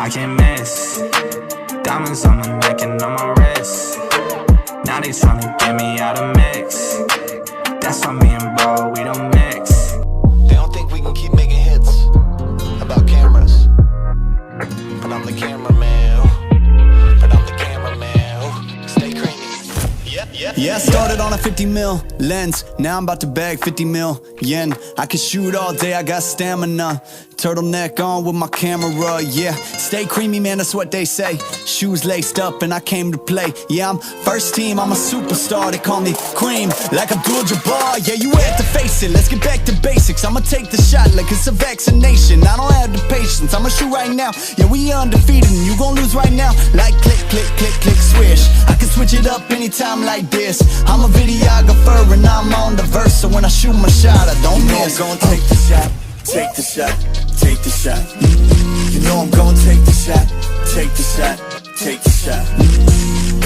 I can't miss. Diamonds on my neck and on my wrist. Now they tryna get me out of mix. That's why me and bro, we don't mix. They don't think we can keep making hits about cameras, but I'm the cameraman. But I'm the cameraman. Stay creamy. Yeah, I started on a 50 mil lens. Now I'm about to bag 50 mil yen. I can shoot all day, I got stamina. Turtleneck on with my camera, yeah. Stay creamy, man, that's what they say. Shoes laced up and I came to play. Yeah, I'm first team, I'm a superstar. They call me cream, like Abdul-Jabbar. Yeah, you had to face it, let's get back to basics. I'ma take the shot like it's a vaccination. I don't have the patience, I'ma shoot right now. Yeah, we undefeated and you gon' lose right now. Like click, click, click, click, swish. I can switch it up anytime like this. I'm a videographer and I'm on the verse. So when I shoot my shot, I don't miss. I'm gonna take the shot, take the shot, take the shot. You know I'm gonna take the shot, take the shot, take the shot.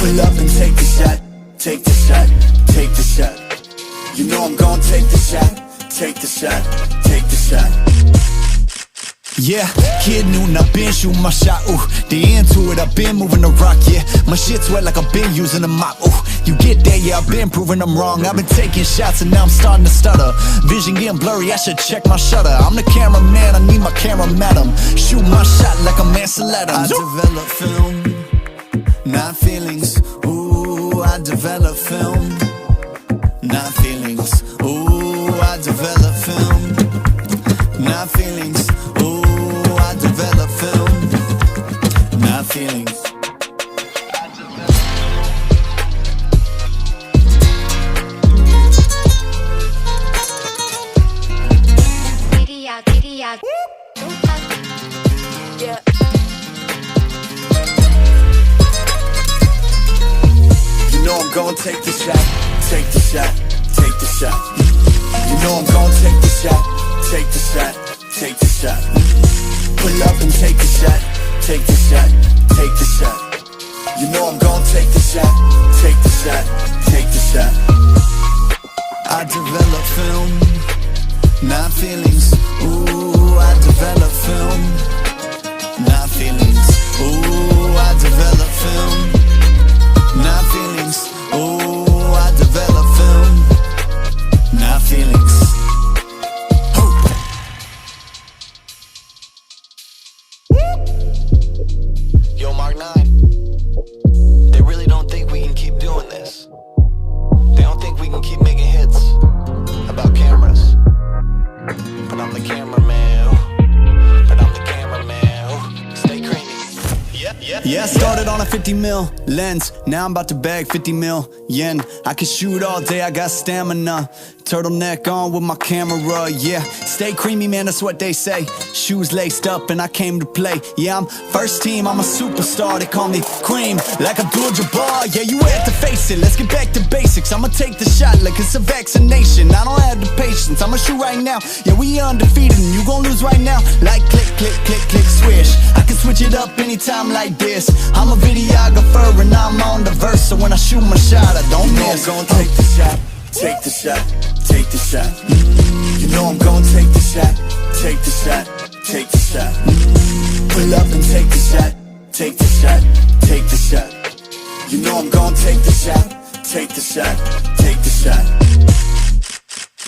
Pull up and take the shot, take the shot, take the shot. You know I'm gonna take the shot, take the shot, take the shot. Yeah, kid noon, I've been shooting my shot, ooh. They into it, I've been moving the rock, yeah. My shit's wet like I've been using a mop, ooh. You get that, yeah, I've been proving I'm wrong. I've been taking shots and now I'm starting to stutter. Vision getting blurry, I should check my shutter. I'm the cameraman, I need my camera madam. Shoot my shot like a Mansell Adams. I develop film, not feelings. Ooh, I develop film, not feelings. Ooh, I develop film, not feelings. Ooh, I develop film, not feelings. Yeah. You know I'm gonna take the shot, take the shot, take the shot. You know I'm gonna take the shot, take the shot, take the shot. Pull up and take the shot, take the shot, take the shot. You know I'm gonna take the shot, take the shot, take the shot. I develop film, not feelings. Ooh, I develop film, not feelings. Ooh, I develop film, not feelings. Ooh, I develop film, not feelings. Yo, Mark 9. They really don't think we can keep doing this. They don't think we can keep making hits about cameras. But I'm the cameraman. But I'm the cameraman. Stay creamy. Yeah, I started on a 50 mil lens. Now I'm about to bag 50 mil yen. I can shoot all day, I got stamina. Turtleneck on with my camera, yeah. Stay creamy, man, that's what they say. Shoes laced up and I came to play. Yeah, I'm first team, I'm a superstar. They call me cream, like Abdul-Jabbar. Yeah, you had to face it, let's get back to basics. I'ma take the shot like it's a vaccination. I don't have the patience, I'ma shoot right now. Yeah, we undefeated and you gon' lose right now. Like click, click, click, click, swish. I can switch it up anytime like this. I'm a videographer and I'm on the verse. So when I shoot my shot, I don't miss. I'm gonna take the shot, take the shot, take the shot. You know I'm gonna take the shot, take the shot, take the shot. Pull up and take the shot, take the shot, take the shot. You know I'm gonna take the shot, take the shot, take the shot.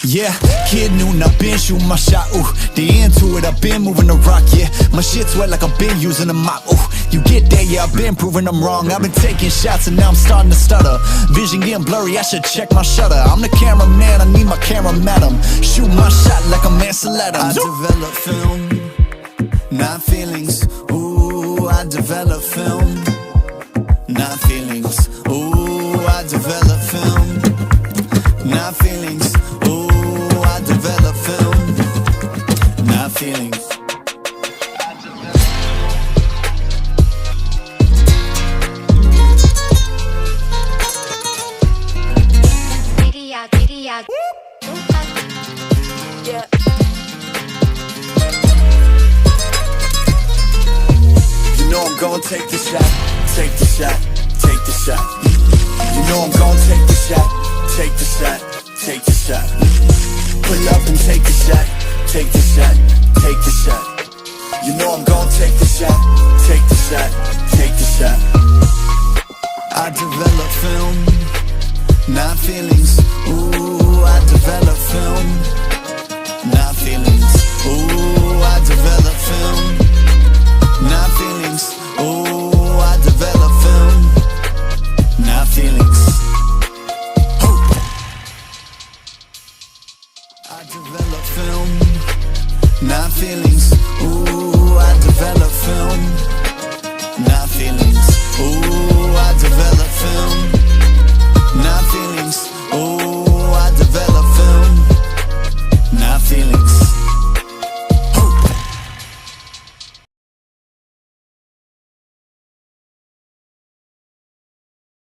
Yeah, kid noon, I've been shooting my shot, ooh. They into it, I've been moving the rock, yeah. My shit's wet like I've been using a mop, ooh. You get that, yeah, I've been proving I'm wrong. I've been taking shots and now I'm starting to stutter. Vision getting blurry, I should check my shutter. I'm the cameraman, I need my camera madam. Shoot my shot like a Mansell Adams. I develop film, not feelings. Ooh, I develop film, not feelings. Ooh, I develop film, not feelings. Ooh, I develop film, not feelings. Yeah. You know I'm gonna take the shot, take the shot, take the shot. You know I'm gonna take the shot, take the shot, take the shot. Pull up and take the shot, take the shot, take the shot. You know I'm gonna take the shot, take shot, take the shot. I develop film, not feeling